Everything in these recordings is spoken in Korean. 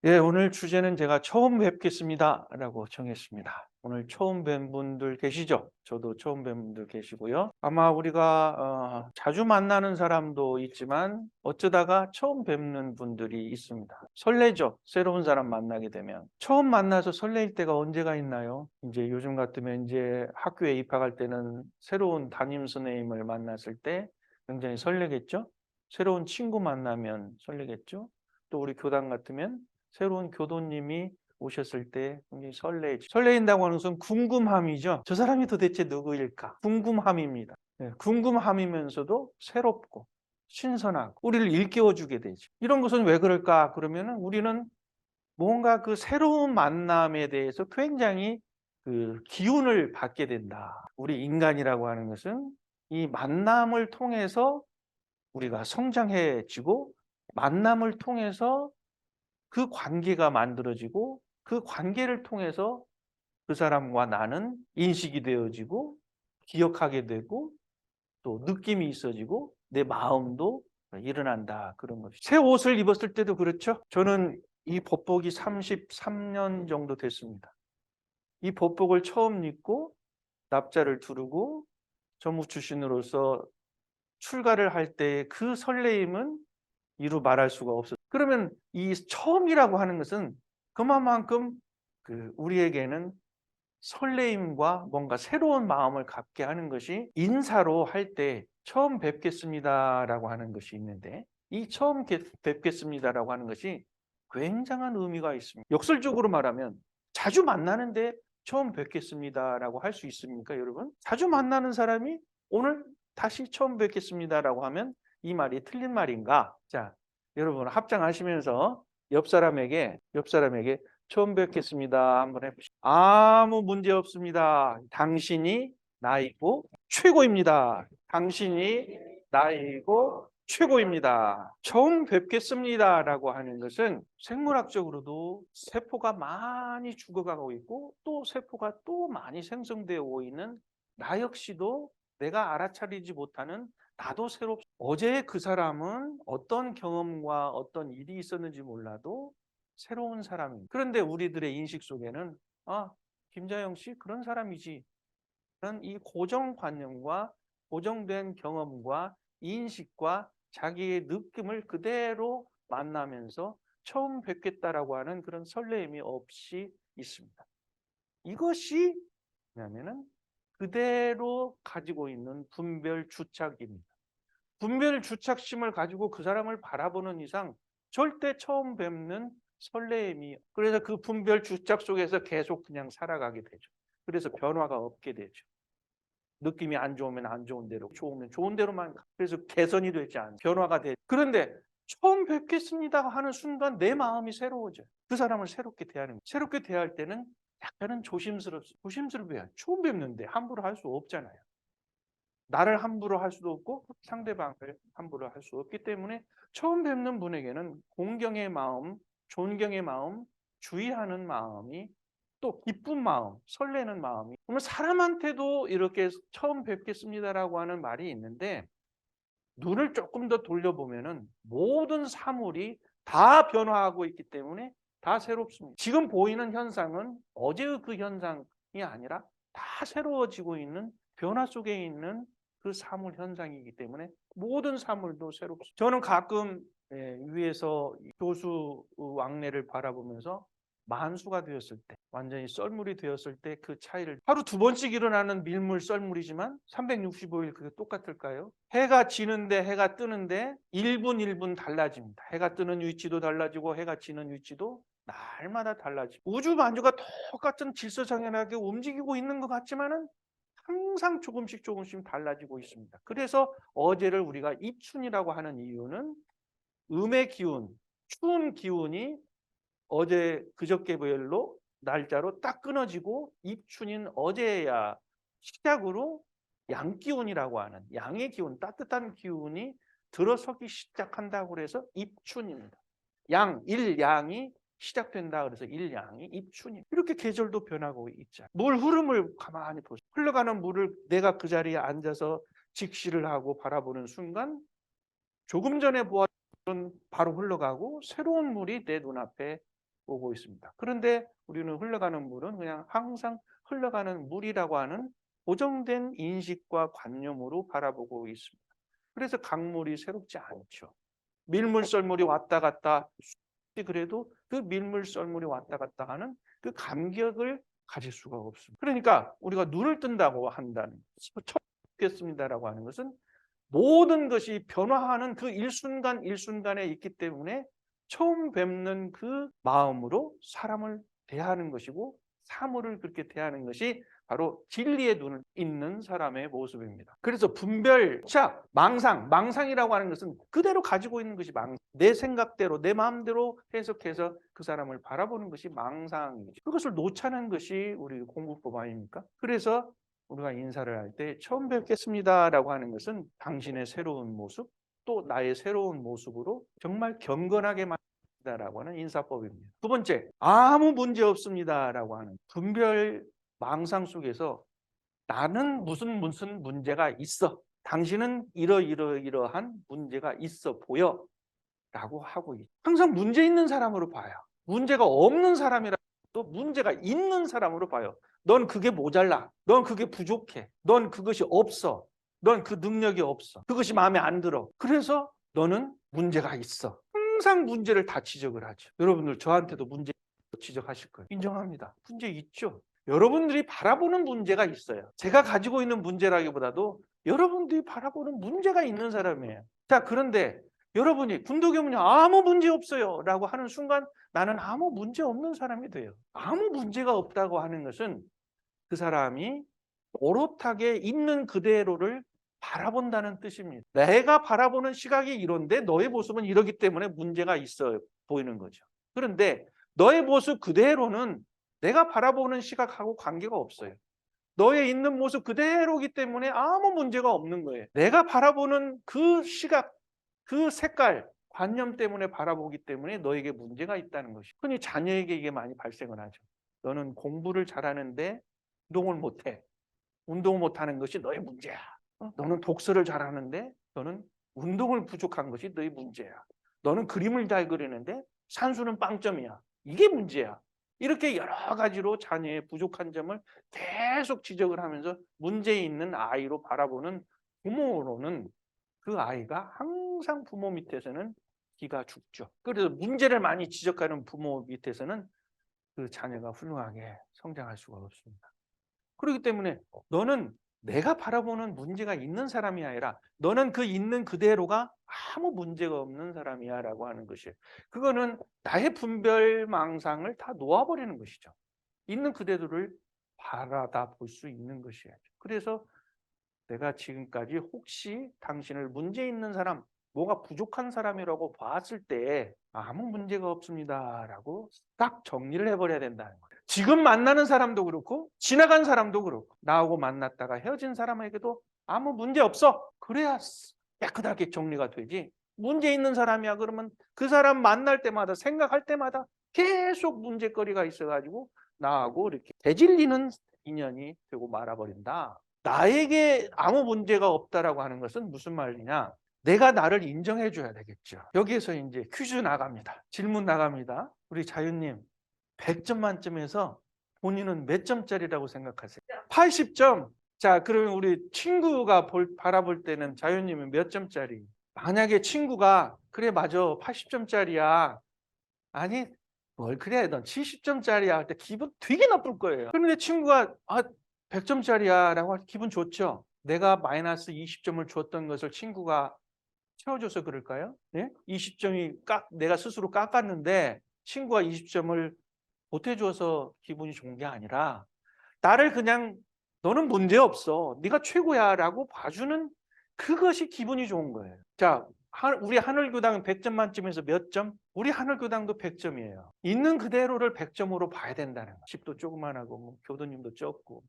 예, 오늘 주제는 제가 "처음 뵙겠습니다."라고 정했습니다. 오늘 처음 뵌 분들 계시죠? 저도 처음 뵌 분들 계시고요. 아마 우리가 자주 만나는 사람도 있지만 어쩌다가 처음 뵙는 분들이 있습니다. 설레죠? 새로운 사람 만나게 되면. 처음 만나서 설레일 때가 언제가 있나요? 이제 요즘 같으면 이제 학교에 입학할 때는 새로운 담임 선생님을 만났을 때 굉장히 설레겠죠? 새로운 친구 만나면 설레겠죠? 또 우리 교당 같으면 새로운 교도님이 오셨을 때 굉장히 설레죠. 설레인다고 하는 것은 궁금함이죠. '저 사람이 도대체 누구일까?' 궁금함입니다. 예, 궁금함이면서도 새롭고 신선하고 우리를 일깨워 주게 되죠. 이런 것은 왜 그럴까? 그러면은 우리는 뭔가 그 새로운 만남에 대해서 굉장히 그 기운을 받게 된다. 우리 인간이라고 하는 것은 이 만남을 통해서 우리가 성장해지고 만남을 통해서 그 관계가 만들어지고 그 관계를 통해서 그 사람과 나는 인식이 되어지고 기억하게 되고 또 느낌이 있어지고 내 마음도 일어난다 그런 것이죠. 새 옷을 입었을 때도 그렇죠. 저는 이 법복이 33년 정도 됐습니다. 이 법복을 처음 입고 납자를 두르고 전무 출신으로서 출가를 할 때의 그 설레임은 이루 말할 수가 없어요. 그러면 이 처음이라고 하는 것은 그만큼 우리에게는 설레임과 뭔가 새로운 마음을 갖게 하는 것이 인사로 할 때 "처음 뵙겠습니다."라고 하는 것이 있는데 이 "처음 뵙겠습니다."라고 하는 것이 굉장한 의미가 있습니다. 역설적으로 말하면 자주 만나는데 "처음 뵙겠습니다."라고 할 수 있습니까, 여러분? 자주 만나는 사람이 오늘 다시 "처음 뵙겠습니다."라고 하면 이 말이 틀린 말인가? 자, 여러분 합장하시면서 옆 사람에게 "처음 뵙겠습니다." 한번 해 보시죠. "아무 문제 없습니다. 당신이 나이고 최고입니다. 당신이 나이고 최고입니다." "처음 뵙겠습니다."라고 하는 것은 생물학적으로도 세포가 많이 죽어가고 있고 또 세포가 또 많이 생성되어 있는 나 역시도 내가 알아차리지 못하는 나도 어제 그 사람은 어떤 경험과 어떤 일이 있었는지 몰라도 새로운 사람입니다. 그런데 우리들의 인식 속에는 '아, 김자영 씨 그런 사람이지.' 라는 이 고정관념과 고정된 경험과 인식과 자기의 느낌을 그대로 만나면서 처음 뵙겠다라고 하는 그런 설레임이 없이 있습니다. 이것이 뭐냐면은 그대로 가지고 있는 분별 주착입니다. 분별 주착심을 가지고 그 사람을 바라보는 이상 절대 처음 뵙는 설레임이, 그래서 그 분별 주착 속에서 계속 그냥 살아가게 되죠. 그래서 변화가 없게 되죠. 느낌이 안 좋으면 안 좋은 대로, 좋으면 좋은 대로만 그래서 개선이 되지 않아요. 변화가 돼. 그런데 처음 뵙겠습니다 하는 순간 내 마음이 새로워져요. 그 사람을 새롭게 대하는 거예요. 새롭게 대할 때는 약간은 조심스럽게 처음 뵙는데 함부로 할 수 없잖아요. 나를 함부로 할 수도 없고 상대방을 함부로 할 수 없기 때문에 처음 뵙는 분에게는 공경의 마음, 존경의 마음, 주의하는 마음이, 또 기쁜 마음, 설레는 마음이, 그러면 사람한테도 이렇게 "처음 뵙겠습니다."라고 하는 말이 있는데 눈을 조금 더 돌려보면은 모든 사물이 다 변화하고 있기 때문에 다 새롭습니다. 지금 보이는 현상은 어제의 그 현상이 아니라 다 새로워지고 있는 변화 속에 있는 그 사물 현상이기 때문에 모든 사물도 새롭습니다. 저는 가끔 위에서 교수 왕래를 바라보면서 만수가 되었을 때, 완전히 썰물이 되었을 때 그 차이를, 하루 두 번씩 일어나는 밀물 썰물이지만 365일 그게 똑같을까요? 해가 지는데 해가 뜨는데 1분 1분 달라집니다. 해가 뜨는 위치도 달라지고 해가 지는 위치도 날마다 달라지고, 우주 만주가 똑같은 질서정연하게 움직이고 있는 것 같지만은 항상 조금씩 달라지고 있습니다. 그래서 어제를 우리가 입춘이라고 하는 이유는 음의 기운, 추운 기운이 어제 그저께별로 날짜로 딱 끊어지고 입춘인 어제야 시작으로 양기운이라고 하는 양의 기운, 따뜻한 기운이 들어서기 시작한다고 그래서 입춘입니다. 일양이 시작된다 그래서 일양이 입춘입니다. 이렇게 계절도 변하고 있잖아요. 물 흐름을 가만히 보세요. 흘러가는 물을 내가 그 자리에 앉아서 직시를 하고 바라보는 순간 조금 전에 보았던 바로 흘러가고 새로운 물이 내 눈앞에 오고 있습니다. 그런데 우리는 흘러가는 물은 그냥 항상 흘러가는 물이라고 하는 고정된 인식과 관념으로 바라보고 있습니다. 그래서 강물이 새롭지 않죠. 밀물썰물이 왔다 갔다 그래도 그 밀물썰물이 왔다 갔다 하는 그 감격을 가질 수가 없습니다. 그러니까 우리가 눈을 뜬다고 한다는 처음 뵙겠습니다라고 하는 것은 모든 것이 변화하는 그 일순간 일순간에 있기 때문에 처음 뵙는 그 마음으로 사람을 대하는 것이고 사물을 그렇게 대하는 것이 바로 진리의 눈을 잇는 사람의 모습입니다. 그래서 분별, 망상이라고 하는 것은 그대로 가지고 있는 것이 내 생각대로, 내 마음대로 해석해서 그 사람을 바라보는 것이 망상이죠. 그것을 놓자는 것이 우리 공부법 아닙니까? 그래서 우리가 인사를 할 때 처음 뵙겠습니다라고 하는 것은 당신의 새로운 모습, 또 나의 새로운 모습으로 정말 경건하게 만든다라고 하는 인사법입니다. 두 번째, 아무 문제 없습니다라고 하는 분별 망상 속에서 나는 무슨 문제가 있어. 당신은 이러이러한 문제가 있어 보여. 라고 하고 있죠. 항상 문제 있는 사람으로 봐요. 문제가 없는 사람이라 또 문제가 있는 사람으로 봐요. 넌 그게 모자라. 넌 그게 부족해. 넌 그것이 없어. 넌 그 능력이 없어. 그것이 마음에 안 들어. 그래서 너는 문제가 있어. 항상 문제를 다 지적을 하죠. 여러분들 저한테도 문제 지적하실 거예요. 인정합니다. 문제 있죠. 여러분들이 바라보는 문제가 있어요. 제가 가지고 있는 문제라기보다도 여러분들이 바라보는 문제가 있는 사람이에요. 자, 그런데 여러분이 군도교문이 아무 문제 없어요 라고 하는 순간 나는 아무 문제 없는 사람이 돼요. 아무 문제가 없다고 하는 것은 그 사람이 오롯하게 있는 그대로를 바라본다는 뜻입니다. 내가 바라보는 시각이 이런데 너의 모습은 이러기 때문에 문제가 있어 보이는 거죠. 그런데 너의 모습 그대로는 내가 바라보는 시각하고 관계가 없어요. 너의 있는 모습 그대로기 때문에 아무 문제가 없는 거예요. 내가 바라보는 그 시각, 그 색깔, 관념 때문에 바라보기 때문에 너에게 문제가 있다는 것이. 흔히 자녀에게 이게 많이 발생을 하죠. 너는 공부를 잘하는데 운동을 못해. 운동을 못하는 것이 너의 문제야. 너는 독서를 잘하는데 너는 운동을 부족한 것이 너의 문제야. 너는 그림을 잘 그리는데 산수는 빵점이야. 이게 문제야. 이렇게 여러 가지로 자녀의 부족한 점을 계속 지적을 하면서 문제 있는 아이로 바라보는 부모로는 그 아이가 항상 부모 밑에서는 기가 죽죠. 그래서 문제를 많이 지적하는 부모 밑에서는 그 자녀가 훌륭하게 성장할 수가 없습니다. 그렇기 때문에 너는 내가 바라보는 문제가 있는 사람이 아니라 너는 그 있는 그대로가 아무 문제가 없는 사람이야 라고 하는 것이에요. 그거는 나의 분별망상을 다 놓아버리는 것이죠. 있는 그대로를 바라다 볼 수 있는 것이에요. 그래서 내가 지금까지 혹시 당신을 문제 있는 사람, 뭐가 부족한 사람이라고 봤을 때 아무 문제가 없습니다 라고 딱 정리를 해버려야 된다는 거예요. 지금 만나는 사람도 그렇고 지나간 사람도 그렇고 나하고 만났다가 헤어진 사람에게도 아무 문제 없어. 그래야 깨끗하게 정리가 되지. 문제 있는 사람이야 그러면 그 사람 만날 때마다 생각할 때마다 계속 문제거리가 있어가지고 나하고 이렇게 대질리는 인연이 되고 말아버린다. 나에게 아무 문제가 없다라고 하는 것은 무슨 말이냐? 내가 나를 인정해 줘야 되겠죠. 여기에서 이제 퀴즈 나갑니다. 질문 나갑니다. 우리 자유님, 100점 만점에서 본인은 몇 점짜리라고 생각하세요? 80점. 자, 그러면 우리 친구가 바라볼 때는 자유님은 몇 점짜리? 만약에 친구가 그래 맞아 80점짜리야. 아니 뭘 그래 넌 70점짜리야 할 때 기분 되게 나쁠 거예요. 그런데 친구가 100점짜리야 라고 할 때 기분 좋죠. 내가 마이너스 20점을 줬던 것을 친구가 채워줘서 그럴까요? 네? 20점이 내가 스스로 깎았는데 친구가 20점을 보태줘서 기분이 좋은 게 아니라 나를 그냥 너는 문제없어. 네가 최고야 라고 봐주는 그것이 기분이 좋은 거예요. 자, 우리 하늘교당은 100점 만점에서 몇 점? 우리 하늘교당도 100점이에요. 있는 그대로를 100점으로 봐야 된다는 거예요. 집도 조그만하고 뭐 교도님도 적고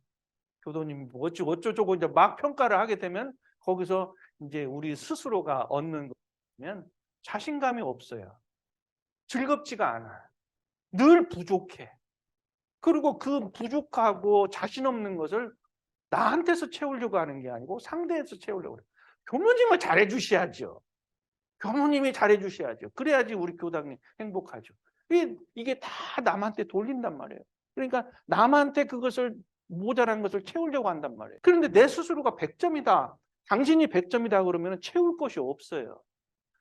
교도님 뭐 어쩌고 이제 막 평가를 하게 되면 거기서 이제 우리 스스로가 얻는 거면 자신감이 없어요. 즐겁지가 않아요. 늘 부족해. 그리고 그 부족하고 자신 없는 것을 나한테서 채우려고 하는 게 아니고 상대에서 채우려고 해요. 교무님은 잘해 주셔야죠. 교무님이 잘해 주셔야죠. 그래야지 우리 교당이 행복하죠. 이게 다 남한테 돌린단 말이에요. 그러니까 남한테 그것을 모자란 것을 채우려고 한단 말이에요. 그런데 내 스스로가 100점이다. 당신이 100점이다 그러면 채울 것이 없어요.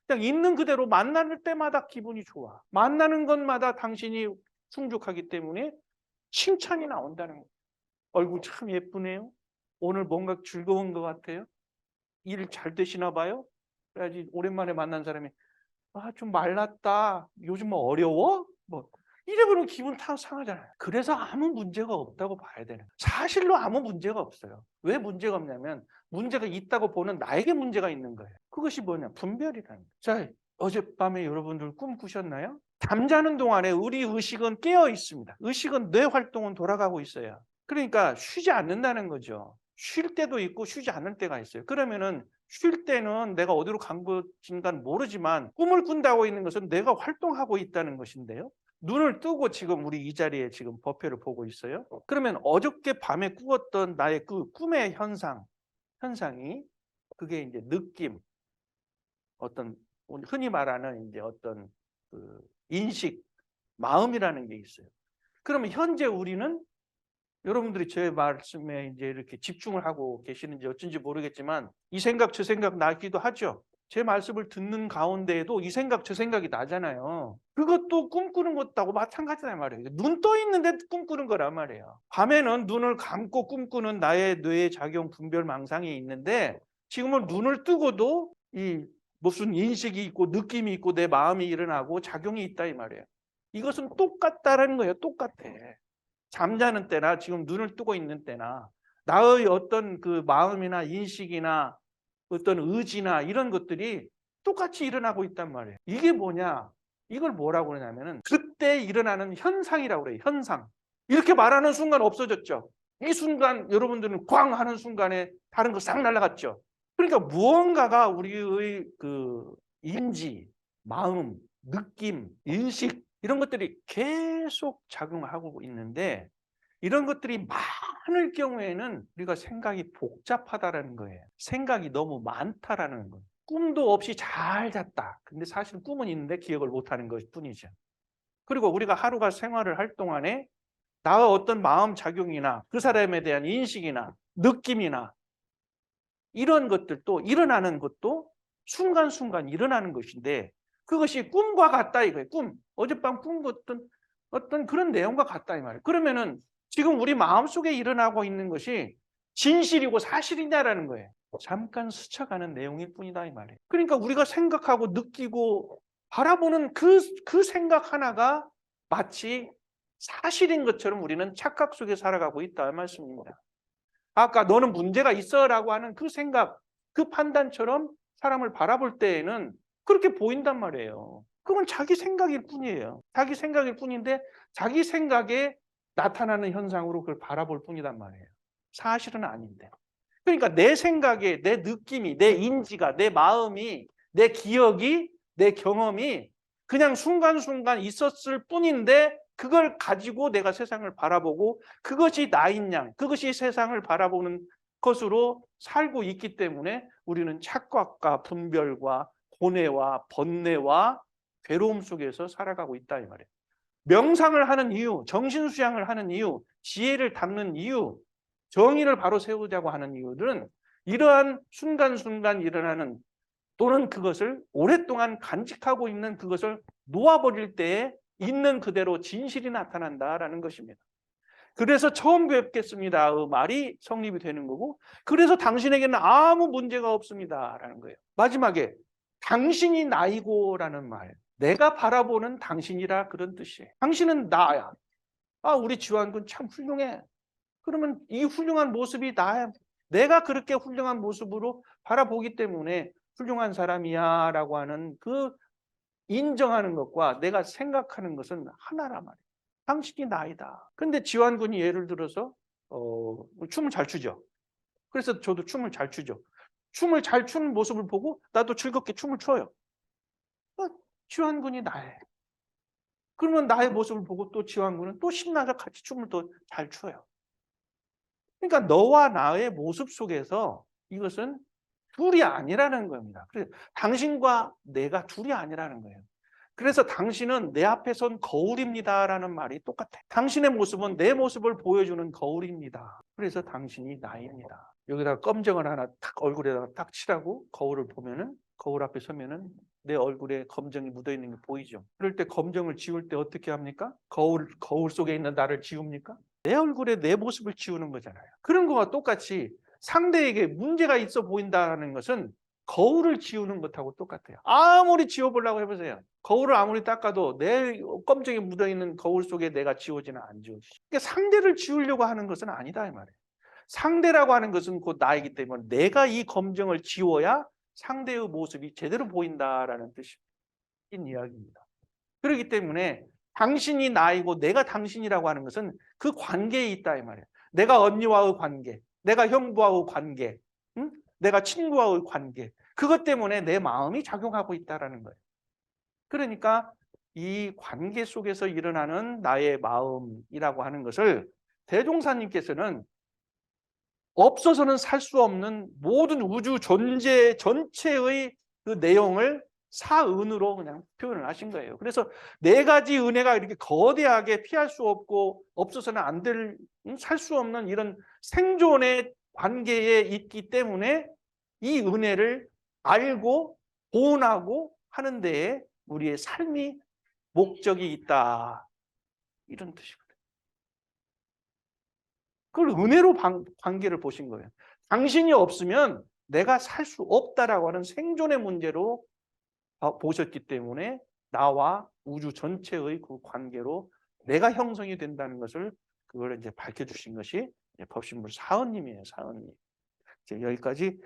그냥 있는 그대로 만날 때마다 기분이 좋아. 만나는 것마다 당신이 충족하기 때문에 칭찬이 나온다는 거예요. 얼굴 참 예쁘네요. 오늘 뭔가 즐거운 것 같아요. 일 잘 되시나 봐요. 그래야지 오랜만에 만난 사람이 좀 말랐다. 요즘 뭐 어려워? 뭐 이래버리면 기분 다 상하잖아요. 그래서 아무 문제가 없다고 봐야 되는 거예요. 사실로 아무 문제가 없어요. 왜 문제가 없냐면 문제가 있다고 보는 나에게 문제가 있는 거예요. 그것이 뭐냐? 분별이라는 거예요. 자, 어젯밤에 여러분들 꿈 꾸셨나요? 잠자는 동안에 우리 의식은 깨어 있습니다. 의식은 뇌 활동은 돌아가고 있어요. 그러니까 쉬지 않는다는 거죠. 쉴 때도 있고 쉬지 않을 때가 있어요. 그러면은 쉴 때는 내가 어디로 간 것인가는 모르지만 꿈을 꾼다고 있는 것은 내가 활동하고 있다는 것인데요. 눈을 뜨고 지금 우리 이 자리에 지금 법회를 보고 있어요. 그러면 어저께 밤에 꾸었던 나의 그 꿈의 현상이 그게 이제 느낌, 어떤 흔히 말하는 이제 어떤 그 인식, 마음이라는 게 있어요. 그러면 현재 우리는 여러분들이 제 말씀에 이제 이렇게 집중을 하고 계시는지 어쩐지 모르겠지만 이 생각 저 생각 나기도 하죠. 제 말씀을 듣는 가운데에도 이 생각 저 생각이 나잖아요. 그것도 꿈꾸는 것하고 마찬가지란 말이에요. 눈 떠 있는데 꿈꾸는 거란 말이에요. 밤에는 눈을 감고 꿈꾸는 나의 뇌의 작용 분별 망상이 있는데 지금은 눈을 뜨고도 이 무슨 인식이 있고 느낌이 있고 내 마음이 일어나고 작용이 있다 이 말이에요. 이것은 똑같다라는 거예요. 똑같아. 잠자는 때나 지금 눈을 뜨고 있는 때나 나의 어떤 그 마음이나 인식이나 어떤 의지나 이런 것들이 똑같이 일어나고 있단 말이에요. 이게 뭐냐? 이걸 뭐라고 그러냐면은 그때 일어나는 현상이라고 그래요. 현상. 이렇게 말하는 순간 없어졌죠. 이 순간 여러분들은 꽝 하는 순간에 다른 거 싹 날아갔죠. 그러니까 무언가가 우리의 그 인지, 마음, 느낌, 인식 이런 것들이 계속 작용하고 있는데 이런 것들이 많을 경우에는 우리가 생각이 복잡하다라는 거예요. 생각이 너무 많다라는 거예요. 꿈도 없이 잘 잤다. 근데 사실 꿈은 있는데 기억을 못하는 것 뿐이죠. 그리고 우리가 하루가 생활을 할 동안에 나의 어떤 마음 작용이나 그 사람에 대한 인식이나 느낌이나 이런 것들도 일어나는 것도 순간순간 일어나는 것인데 그것이 꿈과 같다 이거예요. 꿈. 어젯밤 꾼 어떤 그런 내용과 같다 이 말이에요. 그러면은 지금 우리 마음속에 일어나고 있는 것이 진실이고 사실이냐라는 거예요. 잠깐 스쳐가는 내용일 뿐이다 이 말이에요. 그러니까 우리가 생각하고 느끼고 바라보는 그 생각 하나가 마치 사실인 것처럼 우리는 착각 속에 살아가고 있다 이 말씀입니다. 아까 너는 문제가 있어라고 하는 그 생각, 그 판단처럼 사람을 바라볼 때에는 그렇게 보인단 말이에요. 그건 자기 생각일 뿐이에요. 자기 생각일 뿐인데 자기 생각에 나타나는 현상으로 그걸 바라볼 뿐이단 말이에요. 사실은 아닌데. 그러니까 내 생각에 내 느낌이, 내 인지가, 내 마음이, 내 기억이, 내 경험이 그냥 순간순간 있었을 뿐인데 그걸 가지고 내가 세상을 바라보고 그것이 나인 양, 그것이 세상을 바라보는 것으로 살고 있기 때문에 우리는 착각과 분별과 고뇌와 번뇌와 괴로움 속에서 살아가고 있다 이 말이에요. 명상을 하는 이유, 정신수양을 하는 이유, 지혜를 담는 이유, 정의를 바로 세우자고 하는 이유들은 이러한 순간순간 일어나는 또는 그것을 오랫동안 간직하고 있는 그것을 놓아버릴 때에 있는 그대로 진실이 나타난다라는 것입니다. 그래서 처음 뵙겠습니다. 그 말이 성립이 되는 거고 그래서 당신에게는 아무 문제가 없습니다라는 거예요. 마지막에 당신이 나이고라는 말. 내가 바라보는 당신이라 그런 뜻이에요. 당신은 나야. 우리 지환군 참 훌륭해. 그러면 이 훌륭한 모습이 나야. 내가 그렇게 훌륭한 모습으로 바라보기 때문에 훌륭한 사람이야 라고 하는 그 인정하는 것과 내가 생각하는 것은 하나란 말이에요. 당신이 나이다. 근데 지환군이 예를 들어서 춤을 잘 추죠. 그래서 저도 춤을 잘 추죠. 춤을 잘 추는 모습을 보고 나도 즐겁게 춤을 춰요. 지환군이 나예요. 그러면 나의 모습을 보고 또 지환군은 또 신나서 같이 춤을 더 잘 춰요. 그러니까 너와 나의 모습 속에서 이것은 둘이 아니라는 겁니다. 그래서 당신과 내가 둘이 아니라는 거예요. 그래서 당신은 내 앞에 선 거울입니다라는 말이 똑같아요. 당신의 모습은 내 모습을 보여주는 거울입니다. 그래서 당신이 나입니다. 여기다가 검정을 하나 탁 얼굴에다가 딱 칠하고 거울을 보면은, 거울 앞에 서면은 내 얼굴에 검정이 묻어 있는 게 보이죠. 그럴 때 검정을 지울 때 어떻게 합니까? 거울 속에 있는 나를 지웁니까? 내 얼굴에 내 모습을 지우는 거잖아요. 그런 거와 똑같이 상대에게 문제가 있어 보인다는 것은 거울을 지우는 것하고 똑같아요. 아무리 지워보려고 해보세요. 거울을 아무리 닦아도 내 검정이 묻어있는 거울 속에 내가 지워지는 안 지워지죠. 그러니까 상대를 지우려고 하는 것은 아니다 이 말이에요. 상대라고 하는 것은 곧 나이기 때문에 내가 이 검정을 지워야 상대의 모습이 제대로 보인다라는 뜻인 이야기입니다. 그렇기 때문에 당신이 나이고 내가 당신이라고 하는 것은 그 관계에 있다 이 말이에요. 내가 언니와의 관계, 내가 형부와의 관계, 응? 내가 친구와의 관계, 그것 때문에 내 마음이 작용하고 있다는 거예요. 그러니까 이 관계 속에서 일어나는 나의 마음이라고 하는 것을 대종사님께서는 없어서는 살 수 없는 모든 우주 존재 전체의 그 내용을 사은으로 그냥 표현을 하신 거예요. 그래서 네 가지 은혜가 이렇게 거대하게 피할 수 없고 없어서는 안 될, 살 수 없는 이런 생존의 관계에 있기 때문에 이 은혜를 알고 보온하고 하는 데에 우리의 삶이 목적이 있다. 이런 뜻이거든요. 그걸 은혜로 관계를 보신 거예요. 당신이 없으면 내가 살 수 없다라고 하는 생존의 문제로 보셨기 때문에 나와 우주 전체의 그 관계로 내가 형성이 된다는 것을 그걸 이제 밝혀주신 것이 법신물 사은님이에요. 사은님. 이제 여기까지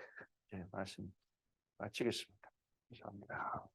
말씀 마치겠습니다. 감사합니다.